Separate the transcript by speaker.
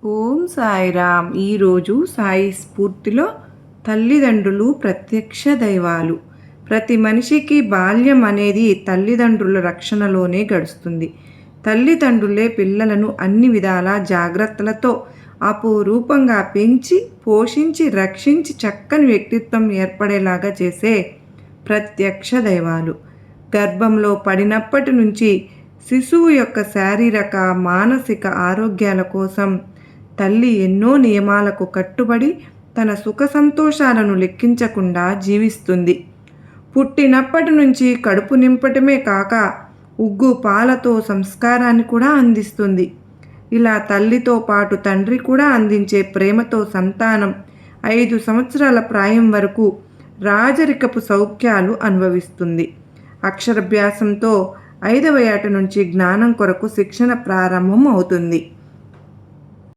Speaker 1: ఓం సాయిరామ్. ఈరోజు సాయి స్ఫూర్తిలో తల్లిదండ్రులు ప్రత్యక్ష దైవాలు. ప్రతి మనిషికి బాల్యం అనేది తల్లిదండ్రుల రక్షణలోనే గడుస్తుంది. తల్లిదండ్రులే పిల్లలను అన్ని విధాల జాగ్రత్తలతో అపురూపంగా పెంచి పోషించి రక్షించి చక్కని వ్యక్తిత్వం ఏర్పడేలాగా చేసే ప్రత్యక్ష దైవాలు. గర్భంలో పడినప్పటి నుంచి శిశువు యొక్క శారీరక మానసిక ఆరోగ్యాల కోసం తల్లి ఎన్నో నియమాలకు కట్టుబడి తన సుఖ సంతోషాలను లెక్కించకుండా జీవిస్తుంది. పుట్టినప్పటి నుంచి కడుపు నింపటమే కాక ఉగ్గు పాలతో సంస్కారాన్ని కూడా అందిస్తుంది. ఇలా తల్లితో పాటు తండ్రి కూడా అందించే ప్రేమతో సంతానం 5 సంవత్సరాల ప్రాయం వరకు రాజరికపు సౌఖ్యాలు అనుభవిస్తుంది. అక్షరాభ్యాసంతో 5వ ఏట నుంచి జ్ఞానం కొరకు శిక్షణ ప్రారంభం అవుతుంది.